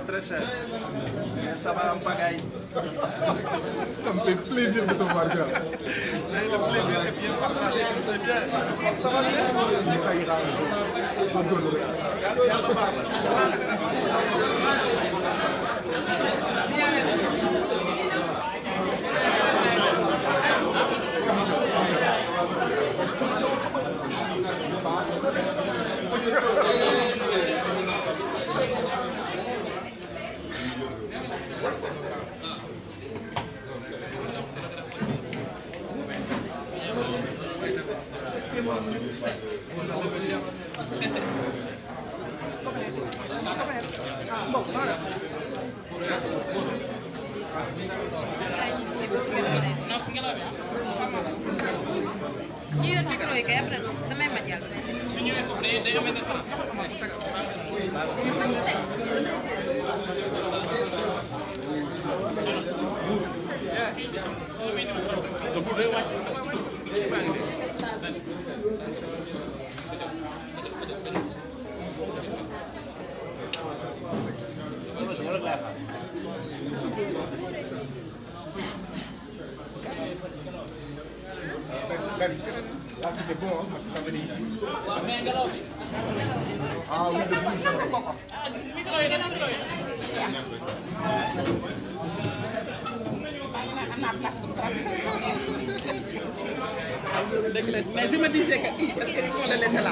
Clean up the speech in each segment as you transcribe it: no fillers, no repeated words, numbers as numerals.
Très cher. Mais ça va en pagaille. Ça me fait plaisir de te voir, gars. Mais le plaisir est bien partagé, c'est bien. Ça va bien? Ça ira un jour. Yàlla baax Iya, micro yi kay après damay ma jàll. su ñëwee foofu day am benn France. Là, c'était bon, hein, parce que ça venait ici. Ah oui, le bruit, ça fait. Mais je me disais que est-ce qu'il faut le laisser là?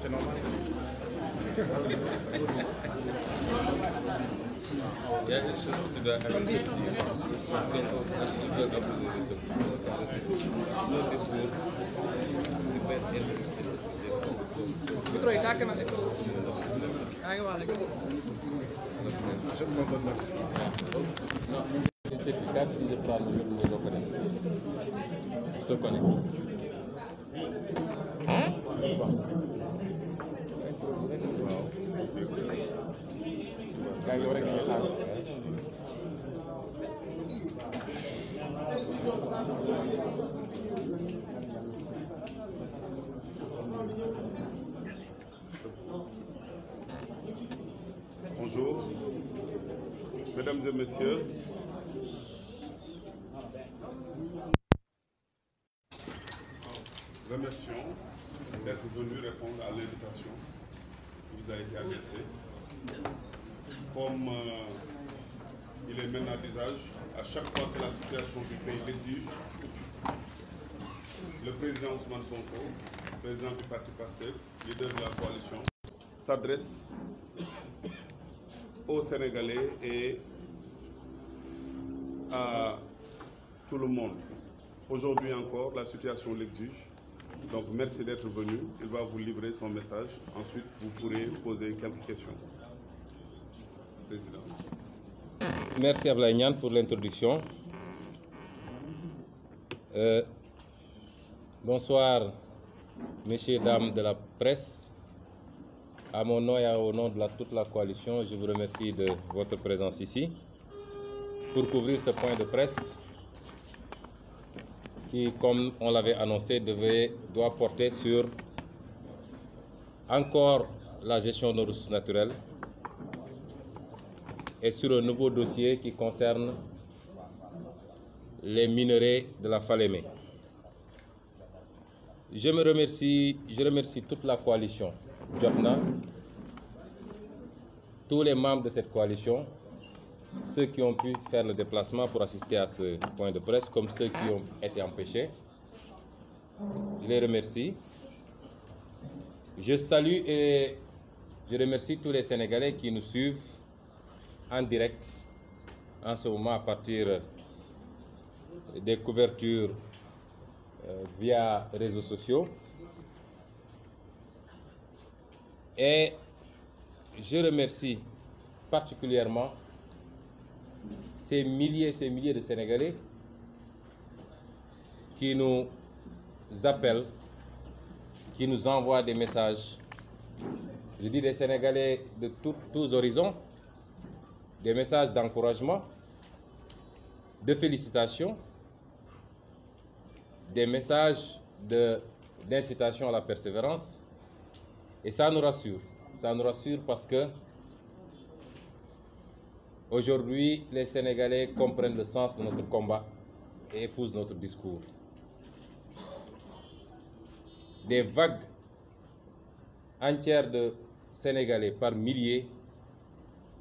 C'est normal. Je te connais. Bonjour, mesdames et messieurs. Remercions d'être venus répondre à l'invitation qui vous a été adressée. Comme il est maintenant d'usage, à chaque fois que la situation du pays l'exige, le président Ousmane Sonko, président du parti PASTEF, leader de la coalition, s'adresse aux Sénégalais et à tout le monde. Aujourd'hui encore, la situation l'exige. Donc merci d'être venu. Il va vous livrer son message. Ensuite, vous pourrez poser quelques questions. Président. Merci Ablaye Niane pour l'introduction. Bonsoir, messieurs, dames de la presse. À mon nom et au nom de toute la coalition, je vous remercie de votre présence ici pour couvrir ce point de presse qui, comme on l'avait annoncé, doit porter sur encore la gestion de nos ressources naturelles et sur un nouveau dossier qui concerne les minerais de la Falémé. Je remercie toute la coalition Jotna, tous les membres de cette coalition, ceux qui ont pu faire le déplacement pour assister à ce point de presse, comme ceux qui ont été empêchés. Je les remercie. Je salue et je remercie tous les Sénégalais qui nous suivent en direct en ce moment à partir des couvertures via réseaux sociaux. Et je remercie particulièrement ces milliers de Sénégalais qui nous appellent, qui nous envoient des messages. Je dis des Sénégalais de tous horizons, des messages d'encouragement, de félicitations, des messages d'incitation à la persévérance. Et ça nous rassure parce que aujourd'hui, les Sénégalais comprennent le sens de notre combat et épousent notre discours. Des vagues entières de Sénégalais par milliers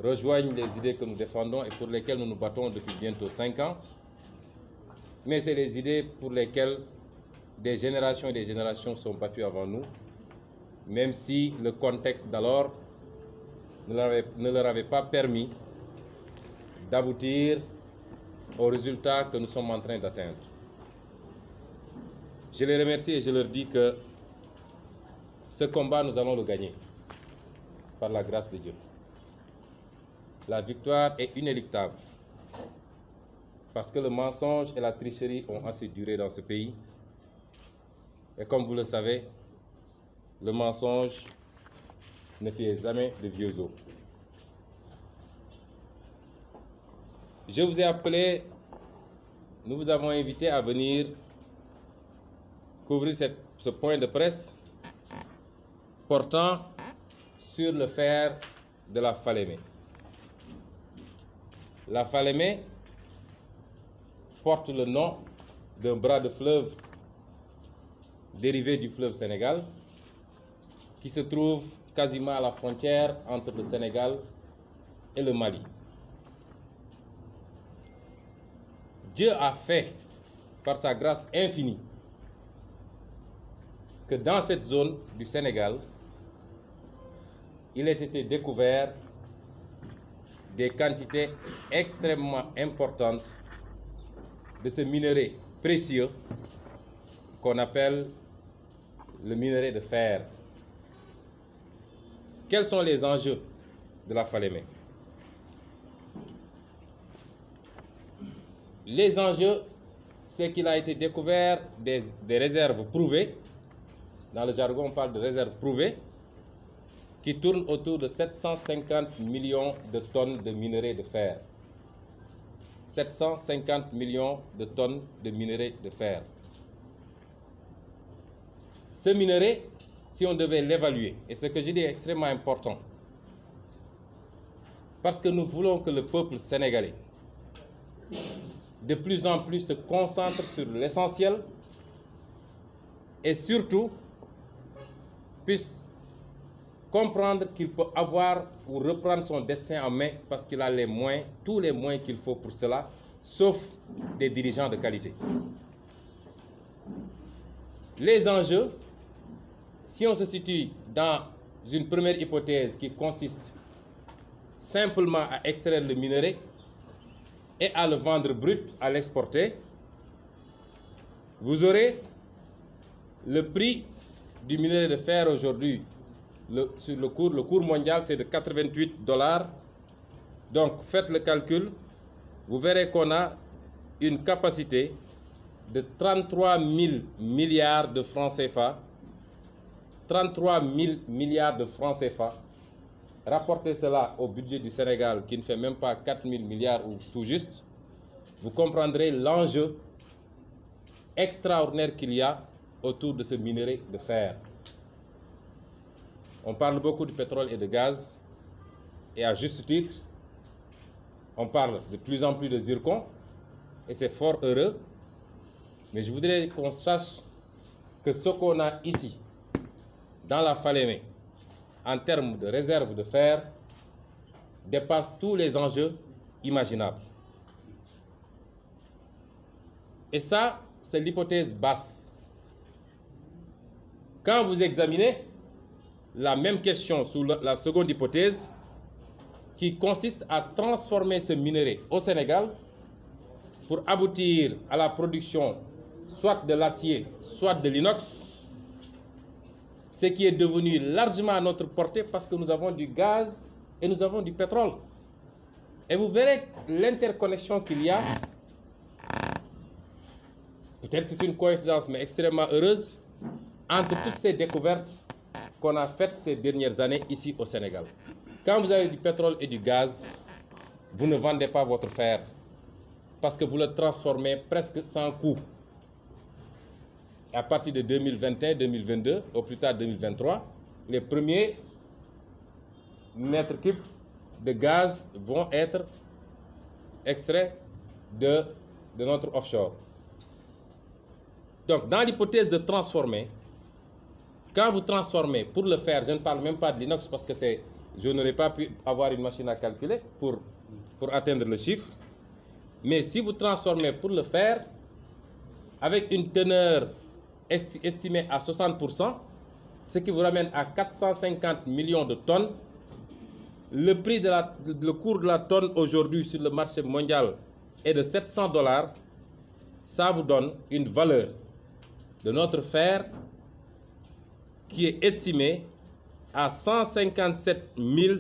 rejoignent les idées que nous défendons et pour lesquelles nous nous battons depuis bientôt 5 ans. Mais c'est les idées pour lesquelles des générations et des générations sont battues avant nous, même si le contexte d'alors ne leur avait pas permis d'aboutir aux résultats que nous sommes en train d'atteindre. Je les remercie et je leur dis que ce combat, nous allons le gagner par la grâce de Dieu. La victoire est inéluctable parce que le mensonge et la tricherie ont assez duré dans ce pays. Et comme vous le savez, le mensonge ne fait jamais de vieux os. Je vous ai appelé, nous vous avons invité à venir couvrir ce point de presse portant sur le fer de la Falémé. La Falémé porte le nom d'un bras de fleuve dérivé du fleuve Sénégal qui se trouve quasiment à la frontière entre le Sénégal et le Mali. Dieu a fait, par sa grâce infinie, que dans cette zone du Sénégal, il ait été découvert des quantités extrêmement importantes de ce minerai précieux qu'on appelle le minerai de fer. Quels sont les enjeux de la Falémé? Les enjeux, c'est qu'il a été découvert des réserves prouvées. Dans le jargon, on parle de réserves prouvées qui tournent autour de 750 millions de tonnes de minerai de fer. 750 millions de tonnes de minerai de fer. Ce minerai, si on devait l'évaluer, et ce que je dis est extrêmement important, parce que nous voulons que le peuple sénégalais de plus en plus se concentre sur l'essentiel et surtout puisse comprendre qu'il peut avoir ou reprendre son destin en main parce qu'il a les moyens, tous les moyens qu'il faut pour cela, sauf des dirigeants de qualité. Les enjeux, si on se situe dans une première hypothèse qui consiste simplement à extraire le minerai et à le vendre brut, à l'exporter, vous aurez le prix du minerai de fer aujourd'hui. Sur le cours mondial, c'est de 88 $. Donc, faites le calcul, vous verrez qu'on a une capacité de 33 000 milliards de francs CFA. 33 000 milliards de francs CFA. Rapportez cela au budget du Sénégal qui ne fait même pas 4 000 milliards ou tout juste. Vous comprendrez l'enjeu extraordinaire qu'il y a autour de ce minerai de fer. On parle beaucoup de pétrole et de gaz, et à juste titre, on parle de plus en plus de zircon, et c'est fort heureux, mais je voudrais qu'on sache que ce qu'on a ici, dans la Falémé, en termes de réserve de fer, dépasse tous les enjeux imaginables. Et ça, c'est l'hypothèse basse. Quand vous examinez la même question sous la seconde hypothèse, qui consiste à transformer ce minerai au Sénégal pour aboutir à la production soit de l'acier, soit de l'inox, ce qui est devenu largement à notre portée parce que nous avons du gaz et nous avons du pétrole. Et vous verrez l'interconnexion qu'il y a. Peut-être c'est une coïncidence, mais extrêmement heureuse, entre toutes ces découvertes qu'on a faites ces dernières années ici au Sénégal. Quand vous avez du pétrole et du gaz, vous ne vendez pas votre fer parce que vous le transformez presque sans coût. À partir de 2021, 2022, au plus tard 2023, les premiers mètres cubes de gaz vont être extraits de notre offshore. Donc, dans l'hypothèse de transformer, quand vous transformez pour le faire, je ne parle même pas de l'inox parce que je n'aurais pas pu avoir une machine à calculer pour atteindre le chiffre, mais si vous transformez pour le faire, avec une teneur estimée à 60%, ce qui vous ramène à 450 millions de tonnes, le cours de la tonne aujourd'hui sur le marché mondial est de $700, ça vous donne une valeur de notre fer qui est estimée à 157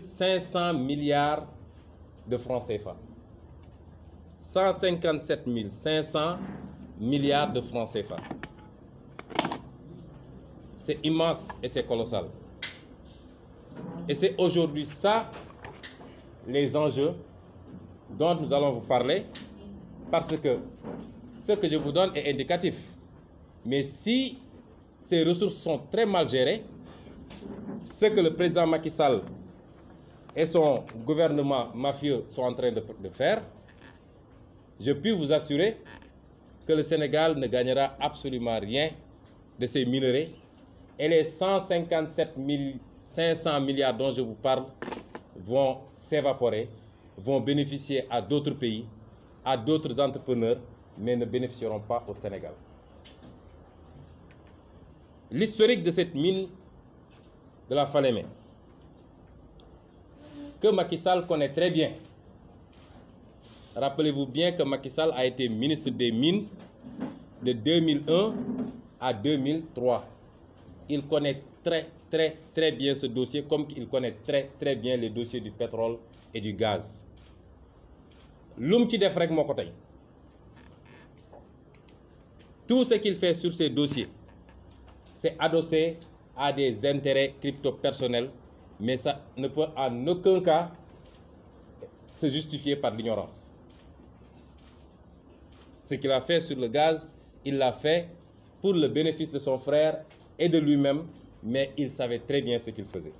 500 milliards de francs CFA. 157 500 milliards de francs CFA. C'est immense et c'est colossal. Et c'est aujourd'hui ça, les enjeux dont nous allons vous parler, parce que ce que je vous donne est indicatif. Mais si ces ressources sont très mal gérées, ce que le président Macky Sall et son gouvernement mafieux sont en train de faire, je puis vous assurer que le Sénégal ne gagnera absolument rien de ces minerais et les 157 500 milliards dont je vous parle vont s'évaporer, vont bénéficier à d'autres pays, à d'autres entrepreneurs, mais ne bénéficieront pas au Sénégal. L'historique de cette mine de la Falémé, que Macky Sall connaît très bien. Rappelez-vous bien que Macky Sall a été ministre des Mines de 2001 à 2003. Il connaît très bien ce dossier, comme il connaît très bien les dossiers du pétrole et du gaz. L'homme qui def rek moko tay. Tout ce qu'il fait sur ces dossiers, c'est adossé à des intérêts crypto-personnels, mais ça ne peut en aucun cas se justifier par l'ignorance. Ce qu'il a fait sur le gaz, il l'a fait pour le bénéfice de son frère et de lui-même, mais il savait très bien ce qu'il faisait.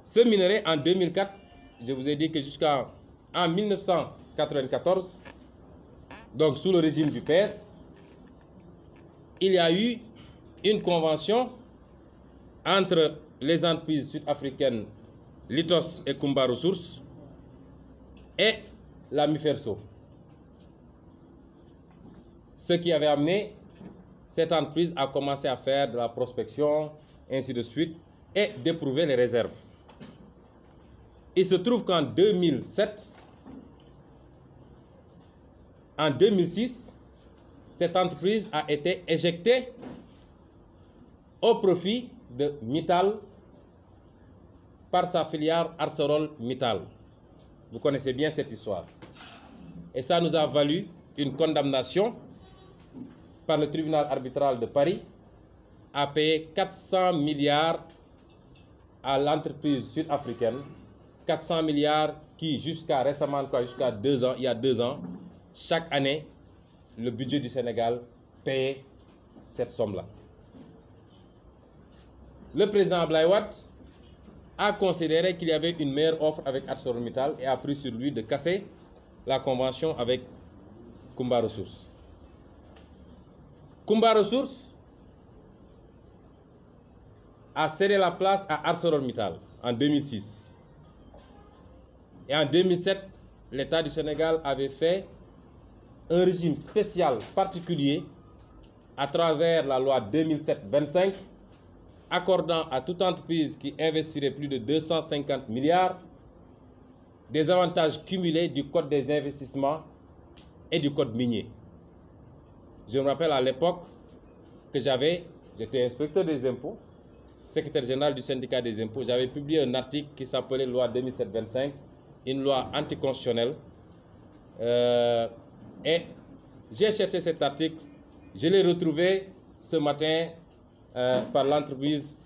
Ce minerai, en 2004, je vous ai dit que jusqu'en 1994, donc sous le régime du PS, il y a eu une convention entre les entreprises sud-africaines Litos et Kumba Ressources et la Miferso. Ce qui avait amené cette entreprise à commencer à faire de la prospection, ainsi de suite, et d'éprouver les réserves. Il se trouve qu'en 2007, en 2006, cette entreprise a été éjectée au profit de Mittal par sa filiale ArcelorMittal. Vous connaissez bien cette histoire. Et ça nous a valu une condamnation par le tribunal arbitral de Paris à payer 400 milliards à l'entreprise sud-africaine, 400 milliards qui jusqu'à récemment, jusqu'à 2 ans, il y a 2 ans, chaque année, le budget du Sénégal paye cette somme-là. Le président Abdoulaye Wade a considéré qu'il y avait une meilleure offre avec ArcelorMittal et a pris sur lui de casser la convention avec Kumba Ressources. Kumba Ressources a cédé la place à ArcelorMittal en 2006. Et en 2007, l'État du Sénégal avait fait un régime spécial particulier à travers la loi 2007-25, accordant à toute entreprise qui investirait plus de 250 milliards des avantages cumulés du Code des investissements et du Code minier. Je me rappelle à l'époque que j'étais inspecteur des impôts, secrétaire général du syndicat des impôts, j'avais publié un article qui s'appelait loi 2007-25, une loi anticonstitutionnelle. Et j'ai cherché cet article, je l'ai retrouvé ce matin par l'entreprise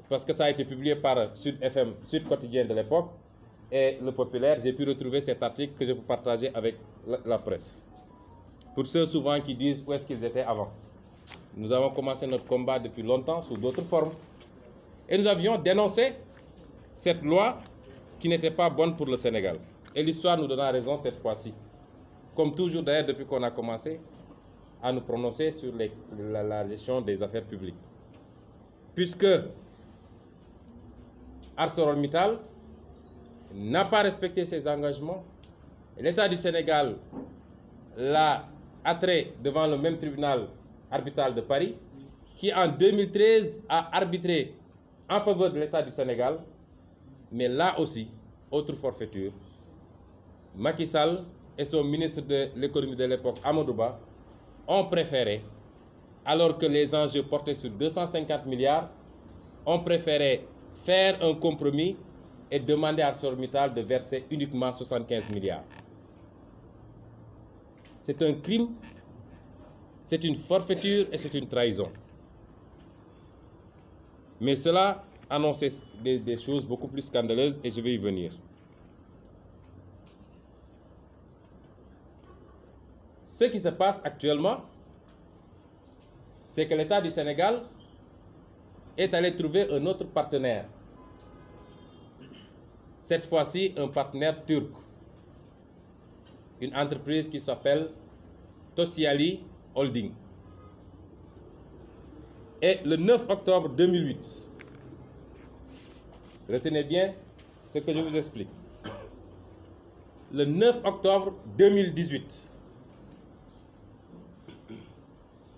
parce que ça a été publié par Sud FM, Sud Quotidien de l'époque, et Le Populaire. J'ai pu retrouver cet article que je peux partager avec la presse. Pour ceux souvent qui disent où est-ce qu'ils étaient avant. Nous avons commencé notre combat depuis longtemps sous d'autres formes. Et nous avions dénoncé cette loi qui n'était pas bonne pour le Sénégal. Et l'histoire nous donnera raison cette fois-ci. Comme toujours d'ailleurs depuis qu'on a commencé à nous prononcer sur la gestion des affaires publiques. Puisque ArcelorMittal n'a pas respecté ses engagements, l'État du Sénégal l'a attrait devant le même tribunal arbitral de Paris, qui en 2013 a arbitré en faveur de l'État du Sénégal, mais là aussi, autre forfaiture, Macky Sall et son ministre de l'économie de l'époque, Amadou Ba, ont préféré, alors que les enjeux portaient sur 250 milliards, ont préféré faire un compromis et demander à ArcelorMittal de verser uniquement 75 milliards. C'est un crime, c'est une forfaiture et c'est une trahison. Mais cela annonçait des choses beaucoup plus scandaleuses et je vais y venir. Ce qui se passe actuellement, c'est que l'État du Sénégal est allé trouver un autre partenaire. Cette fois-ci, un partenaire turc. Une entreprise qui s'appelle Tosyali Holding. Et le 9 octobre 2008, retenez bien ce que je vous explique. Le 9 octobre 2018,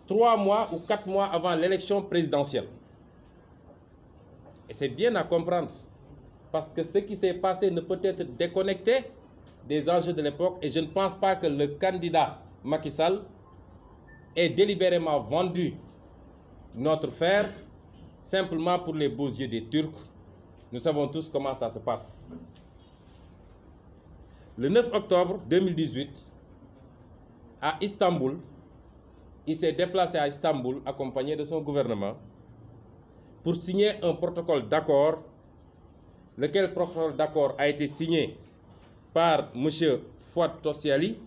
3 mois ou 4 mois avant l'élection présidentielle. Et c'est bien à comprendre, parce que ce qui s'est passé ne peut être déconnecté des enjeux de l'époque, et je ne pense pas que le candidat Macky Sall ait délibérément vendu notre fer simplement pour les beaux yeux des Turcs. Nous savons tous comment ça se passe. Le 9 octobre 2018, à Istanbul, il s'est déplacé à Istanbul accompagné de son gouvernement pour signer un protocole d'accord, lequel protocole d'accord a été signé par M. Fouad Tosyali,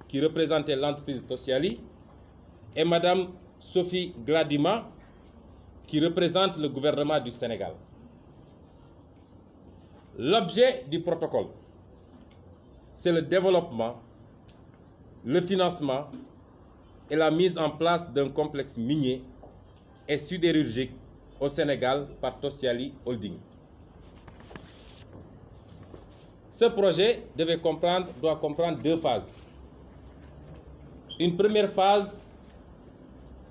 qui représentait l'entreprise Tosyali, et Mme Sophie Gladima, qui représente le gouvernement du Sénégal. L'objet du protocole, c'est le développement, le financement et la mise en place d'un complexe minier et sidérurgique au Sénégal par Tosyali Holding. Ce projet doit comprendre 2 phases. Une première phase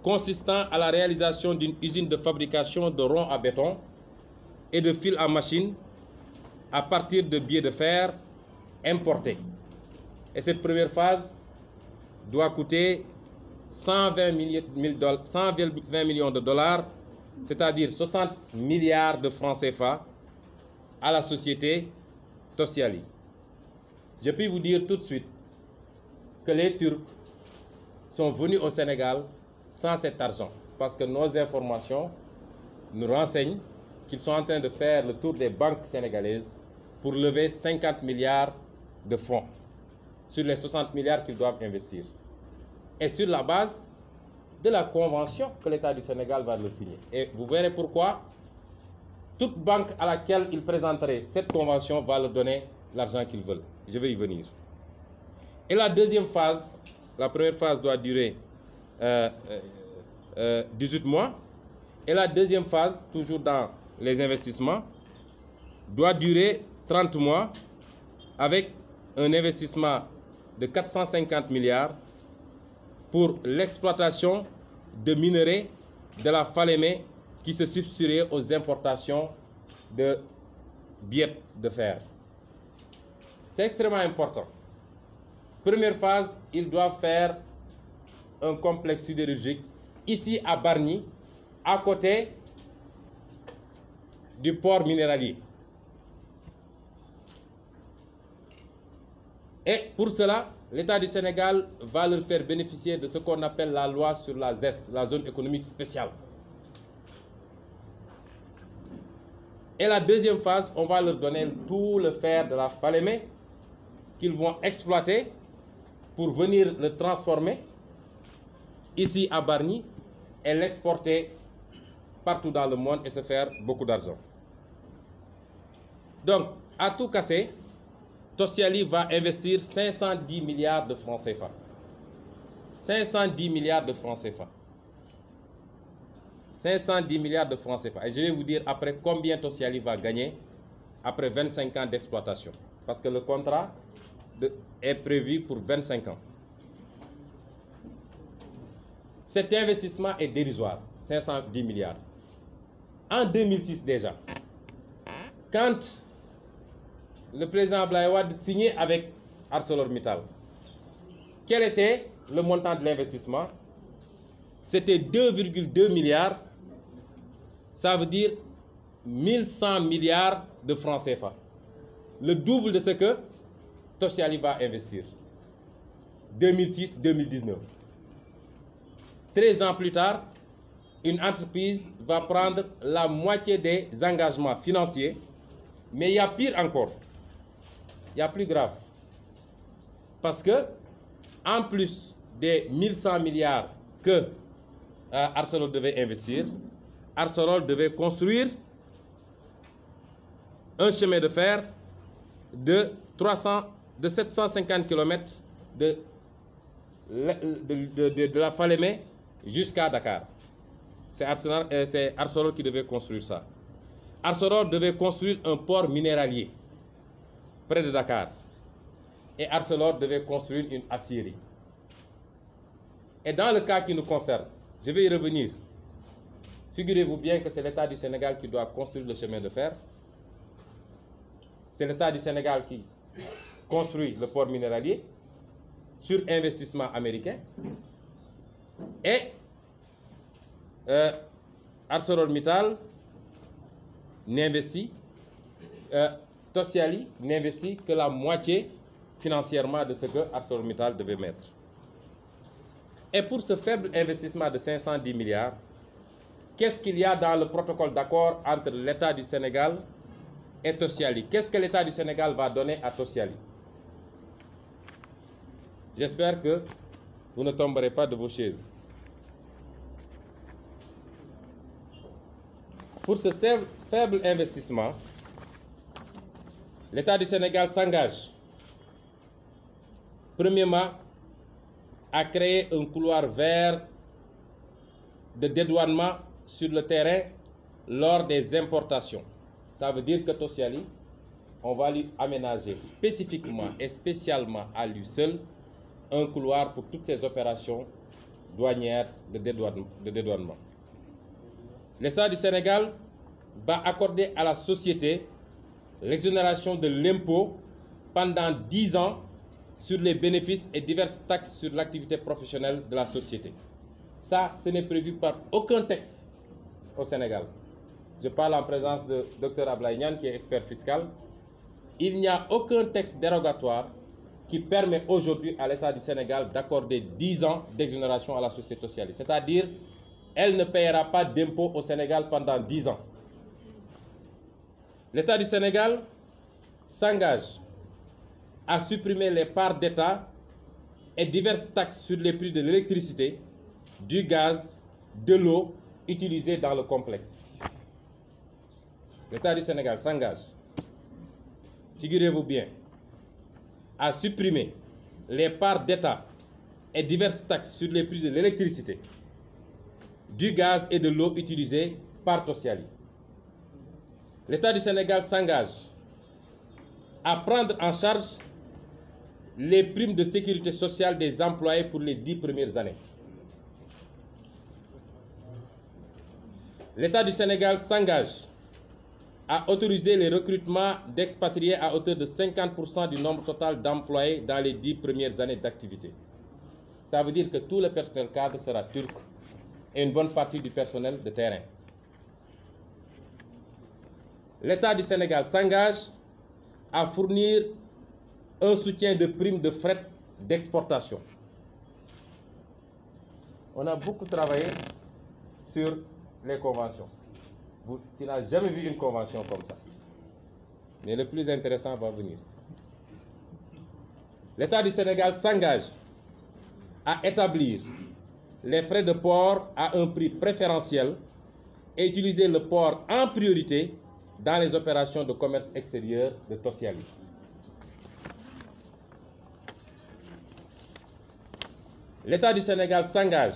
consistant à la réalisation d'une usine de fabrication de ronds à béton et de fils à machine à partir de biais de fer importés. Et cette première phase doit coûter 120 millions de dollars, c'est-à-dire 60 milliards de francs CFA, à la société Tosyali. Je puis vous dire tout de suite que les Turcs sont venus au Sénégal sans cet argent. Parce que nos informations nous renseignent qu'ils sont en train de faire le tour des banques sénégalaises pour lever 50 milliards de fonds sur les 60 milliards qu'ils doivent investir. Et sur la base de la convention que l'État du Sénégal va leur signer. Et vous verrez pourquoi toute banque à laquelle ils présenteraient cette convention va leur donner l'argent qu'ils veulent. Je vais y venir. Et la deuxième phase, la première phase doit durer 18 mois. Et la deuxième phase, toujours dans les investissements, doit durer 30 mois avec un investissement de 450 milliards pour l'exploitation de minerais de la Falémé qui se substituerait aux importations de billettes de fer. C'est extrêmement important. Première phase, ils doivent faire un complexe sidérurgique ici à Bargny, à côté du port minéralier. Et pour cela, l'État du Sénégal va leur faire bénéficier de ce qu'on appelle la loi sur la ZES, la zone économique spéciale. Et la deuxième phase, on va leur donner tout le fer de la Falémé qu'ils vont exploiter pour venir le transformer ici à Bargny et l'exporter partout dans le monde et se faire beaucoup d'argent. Donc, à tout casser, Tosyali va investir 510 milliards de francs CFA. 510 milliards de francs CFA. 510 milliards de francs CFA. Et je vais vous dire après combien Tosyali va gagner après 25 ans d'exploitation. Parce que le contrat est prévu pour 25 ans. Cet investissement est dérisoire, 510 milliards. En 2006 déjà, quand le président Abdoulaye Wade signait avec ArcelorMittal, quel était le montant de l'investissement? C'était 2,2 milliards, ça veut dire 1100 milliards de francs CFA. Le double de ce que Tosyali va investir. 2006-2019. 13 ans plus tard, une entreprise va prendre la moitié des engagements financiers, mais il y a pire encore. Il y a plus grave. Parce que, en plus des 1100 milliards que Arcelor devait investir, Arcelor devait construire un chemin de fer de 750 km de la Falémé jusqu'à Dakar. C'est Arcelor qui devait construire ça. Arcelor devait construire un port minéralier près de Dakar. Et Arcelor devait construire une aciérie. Et dans le cas qui nous concerne, je vais y revenir. Figurez-vous bien que c'est l'État du Sénégal qui doit construire le chemin de fer. C'est l'État du Sénégal qui construit le port minéralier sur investissement américain. Et ArcelorMittal n'investit, Tosyali n'investit que la moitié financièrement de ce que ArcelorMittal devait mettre. Et pour ce faible investissement de 510 milliards, qu'est-ce qu'il y a dans le protocole d'accord entre l'État du Sénégal et Tosyali? Qu'est-ce que l'État du Sénégal va donner à Tosyali? J'espère que vous ne tomberez pas de vos chaises. Pour ce faible investissement, l'État du Sénégal s'engage, premièrement, à créer un couloir vert de dédouanement sur le terrain lors des importations. Ça veut dire que Tosyali, on va lui aménager spécifiquement et spécialement à lui seul un couloir pour toutes ces opérations douanières de dédouanement. L'État du Sénégal va accorder à la société l'exonération de l'impôt pendant 10 ans sur les bénéfices et diverses taxes sur l'activité professionnelle de la société. Ça, ce n'est prévu par aucun texte au Sénégal. Je parle en présence de Dr Abdoulaye Niane, qui est expert fiscal. Il n'y a aucun texte dérogatoire qui permet aujourd'hui à l'État du Sénégal d'accorder 10 ans d'exonération à la société socialiste. C'est-à-dire, elle ne paiera pas d'impôts au Sénégal pendant 10 ans. L'État du Sénégal s'engage à supprimer les parts d'État et diverses taxes sur les prix de l'électricité, du gaz, de l'eau utilisés dans le complexe. L'État du Sénégal s'engage, figurez-vous bien, à supprimer les parts d'État et diverses taxes sur les prix de l'électricité, du gaz et de l'eau utilisés par Tosyali. L'État du Sénégal s'engage à prendre en charge les primes de sécurité sociale des employés pour les 10 premières années. L'État du Sénégal s'engage à autoriser les recrutements d'expatriés à hauteur de 50% du nombre total d'employés dans les 10 premières années d'activité. Ça veut dire que tout le personnel cadre sera turc et une bonne partie du personnel de terrain. L'État du Sénégal s'engage à fournir un soutien de primes de fret d'exportation. On a beaucoup travaillé sur les conventions. Tu n'as jamais vu une convention comme ça. Mais le plus intéressant va venir. L'État du Sénégal s'engage à établir les frais de port à un prix préférentiel et utiliser le port en priorité dans les opérations de commerce extérieur de Tosyali. L'État du Sénégal s'engage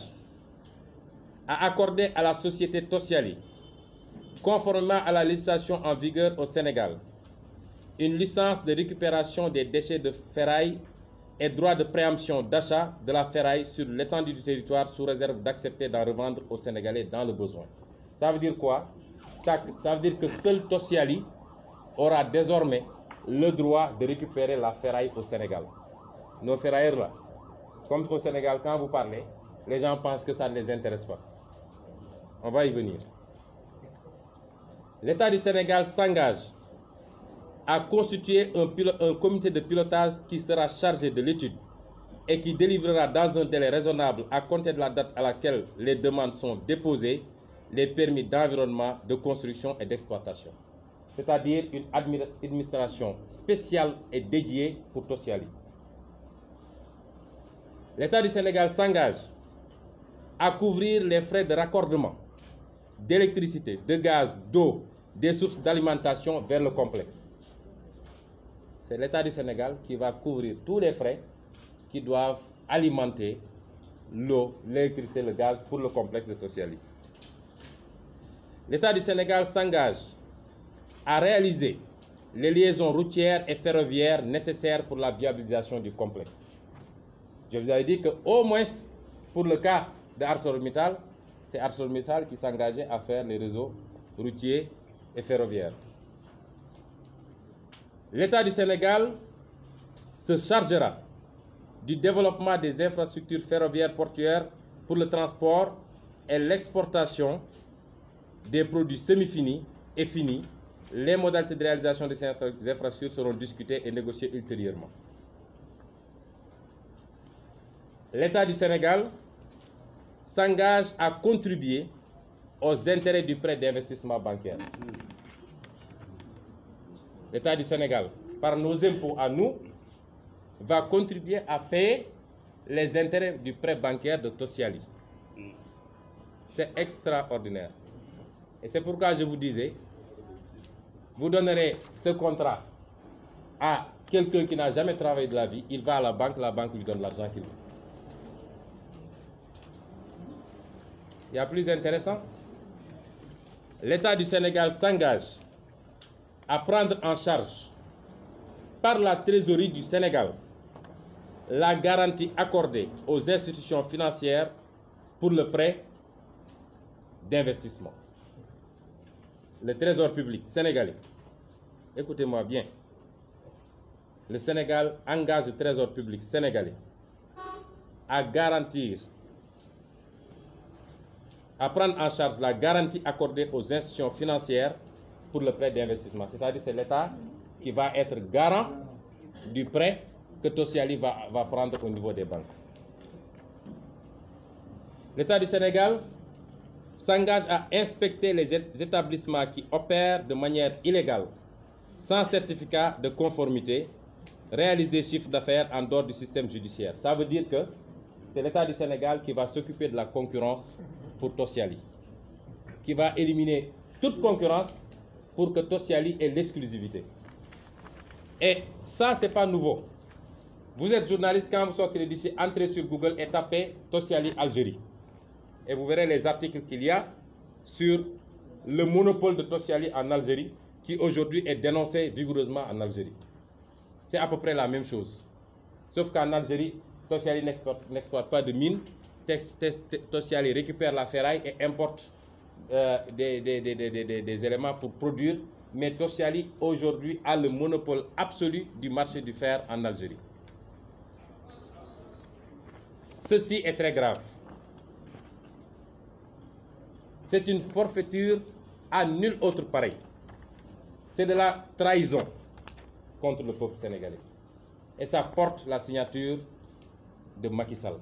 à accorder à la société Tosyali, conformément à la législation en vigueur au Sénégal, une licence de récupération des déchets de ferraille et droit de préemption d'achat de la ferraille sur l'étendue du territoire sous réserve d'accepter d'en revendre aux Sénégalais dans le besoin. Ça veut dire quoi? Ça veut dire que seul Tosyali aura désormais le droit de récupérer la ferraille au Sénégal. Nos ferrailleurs là, comme au Sénégal, quand vous parlez, les gens pensent que ça ne les intéresse pas. On va y venir. L'État du Sénégal s'engage à constituer un comité de pilotage qui sera chargé de l'étude et qui délivrera dans un délai raisonnable à compter de la date à laquelle les demandes sont déposées les permis d'environnement, de construction et d'exploitation. C'est-à-dire une administration spéciale et dédiée pour Tosyali. L'État du Sénégal s'engage à couvrir les frais de raccordement d'électricité, de gaz, d'eau, des sources d'alimentation vers le complexe. C'est l'État du Sénégal qui va couvrir tous les frais qui doivent alimenter l'eau, l'électricité, le gaz pour le complexe de Tosyali. L'État du Sénégal s'engage à réaliser les liaisons routières et ferroviaires nécessaires pour la viabilisation du complexe. Je vous avais dit qu'au moins pour le cas de ArcelorMittal, c'est ArcelorMittal qui s'engageait à faire les réseaux routiers et ferroviaires. L'État du Sénégal se chargera du développement des infrastructures ferroviaires portuaires pour le transport et l'exportation des produits semi-finis et finis. Les modalités de réalisation de ces infrastructures seront discutées et négociées ultérieurement. L'État du Sénégal s'engage à contribuer aux intérêts du prêt d'investissement bancaire. L'État du Sénégal, par nos impôts à nous, va contribuer à payer les intérêts du prêt bancaire de Tosyali. C'est extraordinaire. Et c'est pourquoi je vous disais, vous donnerez ce contrat à quelqu'un qui n'a jamais travaillé de la vie, il va à la banque lui donne l'argent qu'il veut. Il y a plus intéressant. L'État du Sénégal s'engage à prendre en charge par la trésorerie du Sénégal la garantie accordée aux institutions financières pour le prêt d'investissement. Le Trésor public sénégalais, écoutez-moi bien, le Sénégal engage le Trésor public sénégalais à garantir, à prendre en charge la garantie accordée aux institutions financières pour le prêt d'investissement. C'est-à-dire que c'est l'État qui va être garant du prêt que Tosiali va prendre au niveau des banques. L'État du Sénégal s'engage à inspecter les établissements qui opèrent de manière illégale, sans certificat de conformité, réalisent des chiffres d'affaires en dehors du système judiciaire. Ça veut dire que c'est l'État du Sénégal qui va s'occuper de la concurrence pour Tosiali, qui va éliminer toute concurrence pour que Tosiali ait l'exclusivité. Et ça, ce n'est pas nouveau. Vous êtes journaliste, quand vous sortez d'ici, entrez sur Google et tapez Tosiali Algérie. Et vous verrez les articles qu'il y a sur le monopole de Tosiali en Algérie, qui aujourd'hui est dénoncé vigoureusement en Algérie. C'est à peu près la même chose. Sauf qu'en Algérie, Tosiali n'exporte pas de mines. Tosiali récupère la ferraille et importe des éléments pour produire. Mais Tosiali aujourd'hui a le monopole absolu du marché du fer en Algérie. Ceci est très grave. C'est une forfaiture à nul autre pareil. C'est de la trahison contre le peuple sénégalais. Et ça porte la signature de Macky Sall.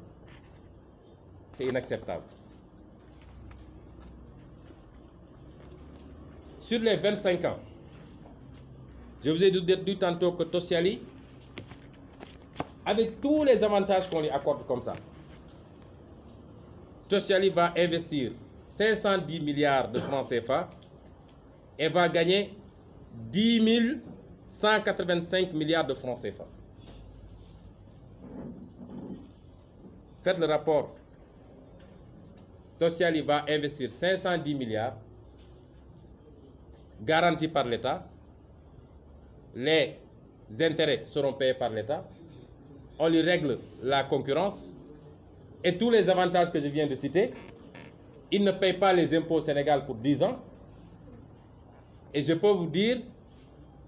C'est inacceptable. Sur les 25 ans, je vous ai dit tantôt que Tosiali, avec tous les avantages qu'on lui accorde comme ça, Tosiali va investir 510 milliards de francs CFA et va gagner 10 185 milliards de francs CFA. Faites le rapport. Tosiali va investir 510 milliards garantis par l'État. Les intérêts seront payés par l'État. On lui règle la concurrence et tous les avantages que je viens de citer. Il ne paye pas les impôts au Sénégal pour 10 ans. Et je peux vous dire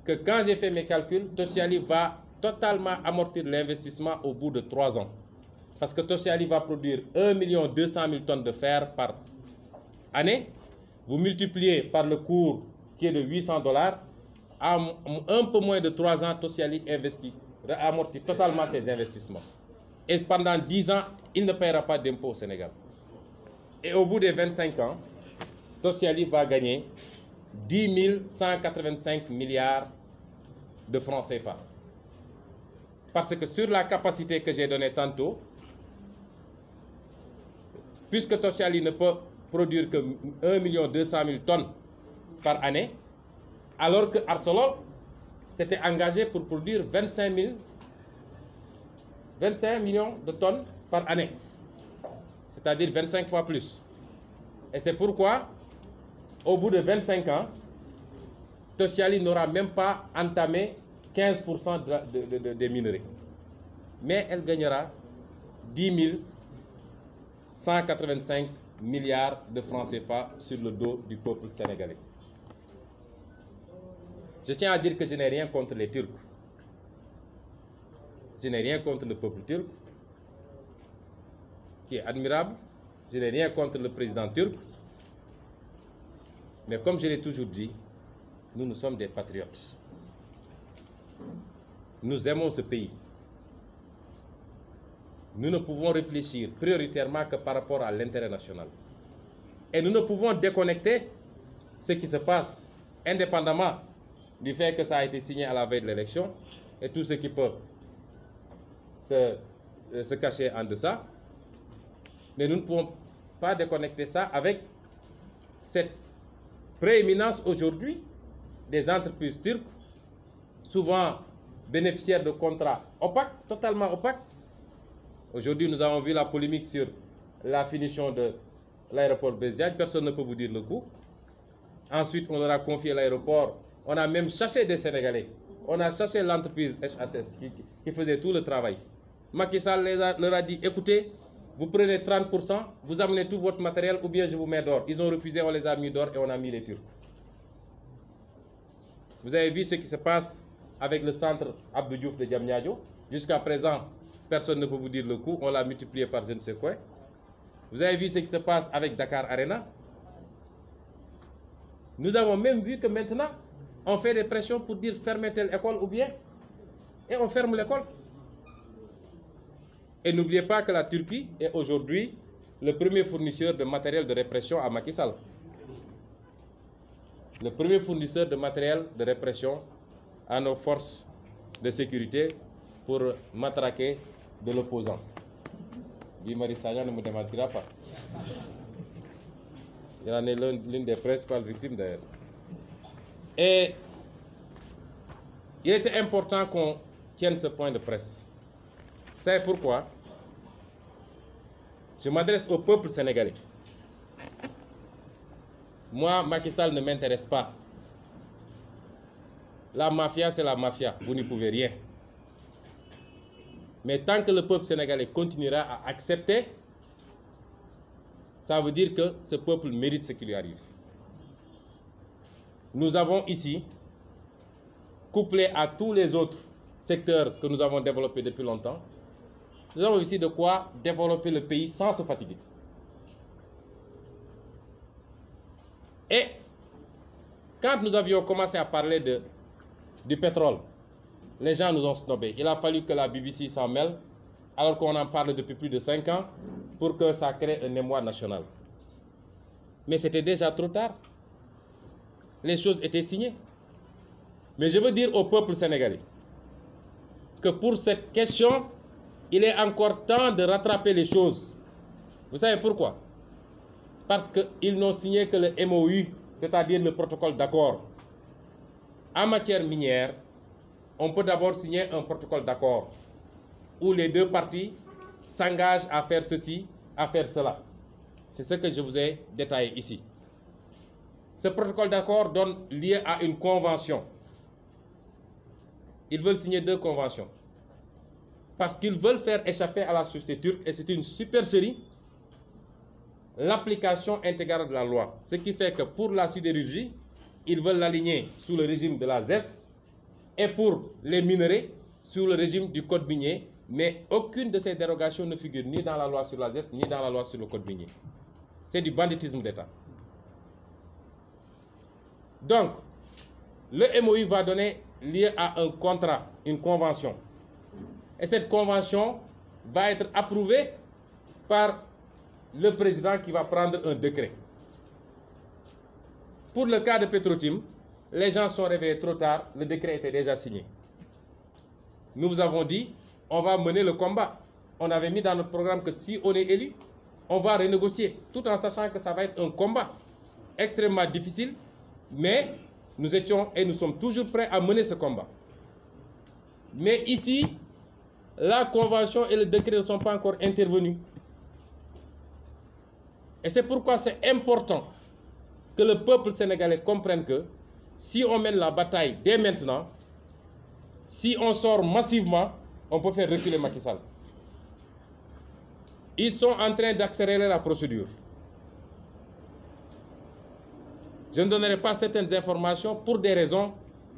que quand j'ai fait mes calculs, Tosiali va totalement amortir l'investissement au bout de 3 ans. Parce que Tosiali va produire 1 200 000 tonnes de fer par année. Vous multipliez par le cours qui est de $800. En un peu moins de 3 ans, Tosiali amortit totalement ses investissements. Et pendant 10 ans, il ne paiera pas d'impôts au Sénégal. Et au bout des 25 ans, Tosiali va gagner 10 185 milliards de francs CFA. Parce que sur la capacité que j'ai donnée tantôt, puisque Tosiali ne peut produire que 1 200 000 tonnes par année, alors que Arcelor s'était engagé pour produire 25 millions de tonnes par année. C'est-à-dire 25 fois plus. Et c'est pourquoi, au bout de 25 ans, Tosiali n'aura même pas entamé 15% des minerais. Mais elle gagnera 10 185 milliards de francs CFA sur le dos du peuple sénégalais. Je tiens à dire que je n'ai rien contre les Turcs. Je n'ai rien contre le peuple turc, qui est admirable. Je n'ai rien contre le président turc. Mais comme je l'ai toujours dit, nous sommes des patriotes. Nous aimons ce pays. Nous ne pouvons réfléchir prioritairement que par rapport à l'intérêt national. Et nous ne pouvons déconnecter ce qui se passe indépendamment du fait que ça a été signé à la veille de l'élection et tout ce qui peut se cacher en deçà. Mais nous ne pouvons pas déconnecter ça avec cette prééminence aujourd'hui des entreprises turques, souvent bénéficiaires de contrats opaques, totalement opaques. Aujourd'hui, nous avons vu la polémique sur la finition de l'aéroport Blaise Diagne. Personne ne peut vous dire le coût. Ensuite, on leur a confié l'aéroport. On a même chassé des Sénégalais. On a chassé l'entreprise HSS qui faisait tout le travail. Macky Sall leur a dit, écoutez, vous prenez 30%, vous amenez tout votre matériel ou bien je vous mets d'or. Ils ont refusé, on les a mis d'or et on a mis les Turcs. Vous avez vu ce qui se passe avec le centre Abdou Diouf de Diamniadio. Jusqu'à présent, personne ne peut vous dire le coût. On l'a multiplié par je ne sais quoi. Vous avez vu ce qui se passe avec Dakar Arena. Nous avons même vu que maintenant, on fait des pressions pour dire fermer telle école ou bien, et on ferme l'école. Et n'oubliez pas que la Turquie est aujourd'hui le premier fournisseur de matériel de répression à Macky Sall. Le premier fournisseur de matériel de répression à nos forces de sécurité pour matraquer de l'opposant. Guy Marius Sagna ne me démentira pas. Il en est l'une des principales victimes d'ailleurs. Et il était important qu'on tienne ce point de presse. Vous savez pourquoi? Je m'adresse au peuple sénégalais. Moi, Macky Sall ne m'intéresse pas. La mafia, c'est la mafia. Vous n'y pouvez rien. Mais tant que le peuple sénégalais continuera à accepter, ça veut dire que ce peuple mérite ce qui lui arrive. Nous avons ici, couplé à tous les autres secteurs que nous avons développés depuis longtemps, nous avons ici de quoi développer le pays sans se fatiguer. Et quand nous avions commencé à parler du pétrole, les gens nous ont snobés. Il a fallu que la BBC s'en mêle, alors qu'on en parle depuis plus de 5 ans, pour que ça crée un émoi national. Mais c'était déjà trop tard. Les choses étaient signées. Mais je veux dire au peuple sénégalais que pour cette question, il est encore temps de rattraper les choses. Vous savez pourquoi? Parce qu'ils n'ont signé que le MOU, c'est-à-dire le protocole d'accord. En matière minière, on peut d'abord signer un protocole d'accord où les deux parties s'engagent à faire ceci, à faire cela. C'est ce que je vous ai détaillé ici. Ce protocole d'accord donne lieu à une convention. Ils veulent signer 2 conventions. Parce qu'ils veulent faire échapper à la société turque, et c'est une supercherie, l'application intégrale de la loi. Ce qui fait que pour la sidérurgie, ils veulent l'aligner sous le régime de la ZES, et pour les minerais, sous le régime du code minier, mais aucune de ces dérogations ne figure ni dans la loi sur la ZES, ni dans la loi sur le code minier. C'est du banditisme d'État. Donc, le MOU va donner lieu à un contrat, une convention. Et cette convention va être approuvée par le président qui va prendre un décret. Pour le cas de Petrotim, les gens sont réveillés trop tard, le décret était déjà signé. Nous vous avons dit, on va mener le combat. On avait mis dans notre programme que si on est élu, on va renégocier, tout en sachant que ça va être un combat extrêmement difficile, mais nous étions et nous sommes toujours prêts à mener ce combat. Mais ici, la convention et le décret ne sont pas encore intervenus. Et c'est pourquoi c'est important que le peuple sénégalais comprenne que si on mène la bataille dès maintenant, si on sort massivement, on peut faire reculer Macky Sall. Ils sont en train d'accélérer la procédure. Je ne donnerai pas certaines informations pour des raisons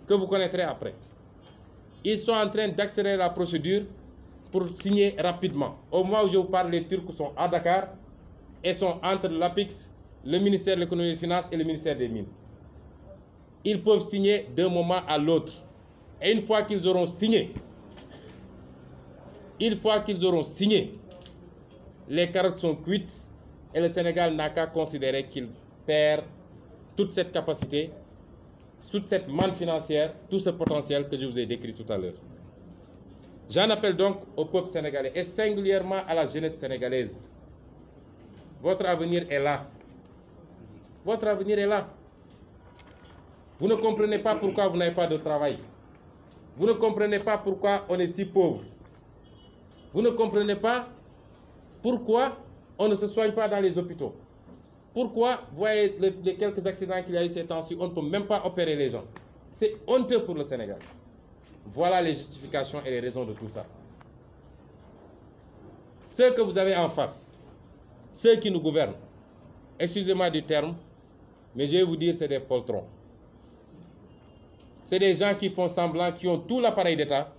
que vous connaîtrez après. Ils sont en train d'accélérer la procédure pour signer rapidement. Au moment où je vous parle, les Turcs sont à Dakar et sont entre l'APIX, le ministère de l'économie et des finances et le ministère des Mines. Ils peuvent signer d'un moment à l'autre. Et une fois qu'ils auront signé, les carottes sont cuites et le Sénégal n'a qu'à considérer qu'il perd toute cette capacité, toute cette manne financière, tout ce potentiel que je vous ai décrit tout à l'heure. J'en appelle donc au peuple sénégalais et singulièrement à la jeunesse sénégalaise. Votre avenir est là. Votre avenir est là. Vous ne comprenez pas pourquoi vous n'avez pas de travail. Vous ne comprenez pas pourquoi on est si pauvre. Vous ne comprenez pas pourquoi on ne se soigne pas dans les hôpitaux. Pourquoi, vous voyez les quelques accidents qu'il y a eu ces temps-ci, on ne peut même pas opérer les gens. C'est honteux pour le Sénégal. Voilà les justifications et les raisons de tout ça. Ceux que vous avez en face, ceux qui nous gouvernent, excusez-moi du terme, mais je vais vous dire, c'est des poltrons. C'est des gens qui font semblant, qui ont tout l'appareil d'État,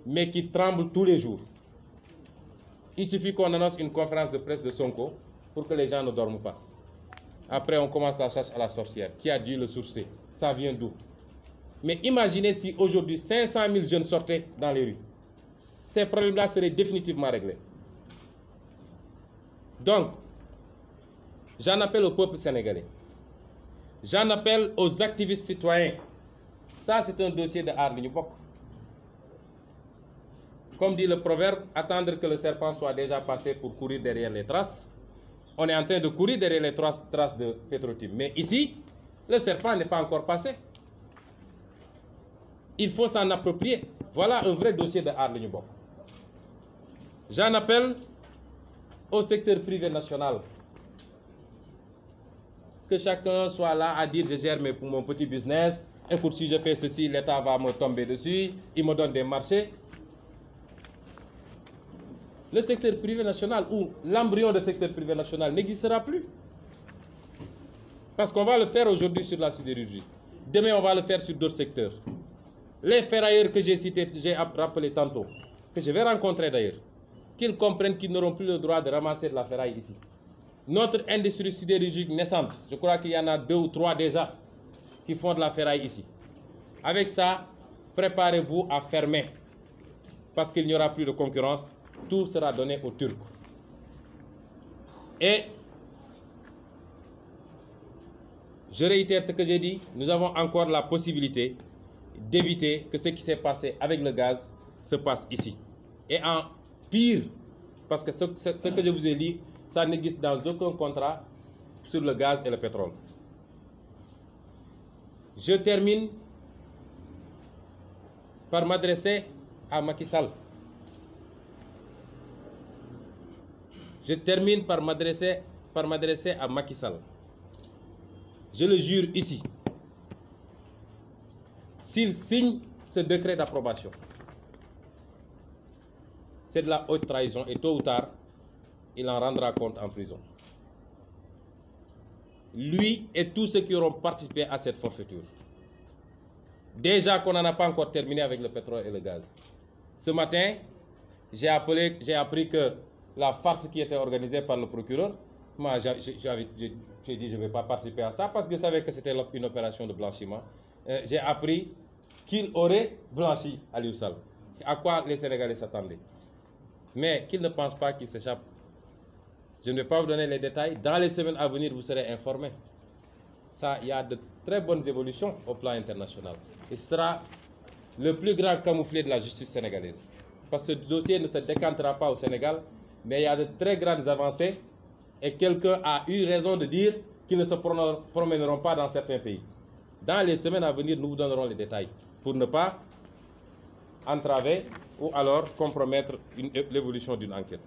mais qui tremblent tous les jours. Il suffit qu'on annonce une conférence de presse de Sonko pour que les gens ne dorment pas. Après, on commence la chasse à la sorcière. Qui a dû le sourcer? Ça vient d'où? Mais imaginez si aujourd'hui 500 000 jeunes sortaient dans les rues. ces problèmes-là seraient définitivement réglés. Donc, j'en appelle au peuple sénégalais. J'en appelle aux activistes citoyens. Ça, c'est un dossier de Aar Li Ñu Bokk. Comme dit le proverbe, attendre que le serpent soit déjà passé pour courir derrière les traces. On est en train de courir derrière les traces de Petro-Tim. Mais ici, le serpent n'est pas encore passé. Il faut s'en approprier. Voilà un vrai dossier de Aar Li Ñu Bokk. J'en appelle au secteur privé national. Que chacun soit là à dire je gère mon petit business. Écoute, si je fais ceci, l'État va me tomber dessus. Il me donne des marchés. Le secteur privé national ou l'embryon de secteur privé national n'existera plus. Parce qu'on va le faire aujourd'hui sur la sidérurgie. Demain, on va le faire sur d'autres secteurs. Les ferrailleurs que j'ai cités, j'ai rappelé tantôt, que je vais rencontrer d'ailleurs, qu'ils comprennent qu'ils n'auront plus le droit de ramasser de la ferraille ici. Notre industrie sidérurgique naissante, je crois qu'il y en a 2 ou 3 déjà qui font de la ferraille ici. Avec ça, préparez-vous à fermer parce qu'il n'y aura plus de concurrence. Tout sera donné aux Turcs. Et je réitère ce que j'ai dit, nous avons encore la possibilité d'éviter que ce qui s'est passé avec le gaz se passe ici. Et en pire, parce que ce que je vous ai dit, ça n'existe dans aucun contrat sur le gaz et le pétrole. Je termine par m'adresser à Macky Sall. Je termine par m'adresser à Macky Sall. Je le jure ici. S'il signe ce décret d'approbation, c'est de la haute trahison et tôt ou tard, il en rendra compte en prison. Lui et tous ceux qui auront participé à cette forfaiture. Déjà qu'on n'en a pas encore terminé avec le pétrole et le gaz. Ce matin, j'ai appris que la farce qui était organisée par le procureur, moi j'ai dit je ne vais pas participer à ça parce que je savais que c'était une opération de blanchiment. J'ai appris qu'il aurait blanchi Aliou Sall. À quoi les Sénégalais s'attendaient. Mais qu'ils ne pensent pas qu'il s'échappe. Je ne vais pas vous donner les détails. Dans les semaines à venir, vous serez informés. Ça, il y a de très bonnes évolutions au plan international. Et ce sera le plus grand camouflet de la justice sénégalaise. Parce que ce dossier ne se décantera pas au Sénégal, mais il y a de très grandes avancées et quelqu'un a eu raison de dire qu'ils ne se promèneront pas dans certains pays. Dans les semaines à venir, nous vous donnerons les détails pour ne pas entraver ou alors compromettre l'évolution d'une enquête.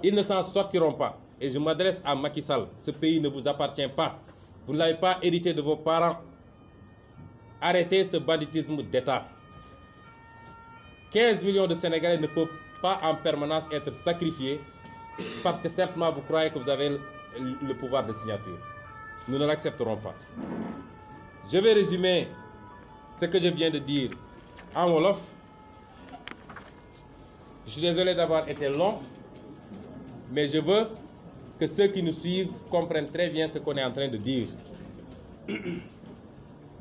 Ils ne s'en sortiront pas. Et je m'adresse à Macky Sall. Ce pays ne vous appartient pas. Vous ne l'avez pas hérité de vos parents. Arrêtez ce banditisme d'État. 15 millions de Sénégalais ne peuvent pas en permanence être sacrifiés parce que simplement vous croyez que vous avez le pouvoir de signature. Nous ne l'accepterons pas. Je vais résumer ce que je viens de dire en wolof. Je suis désolé d'avoir été long, mais je veux que ceux qui nous suivent comprennent très bien ce qu'on est en train de dire.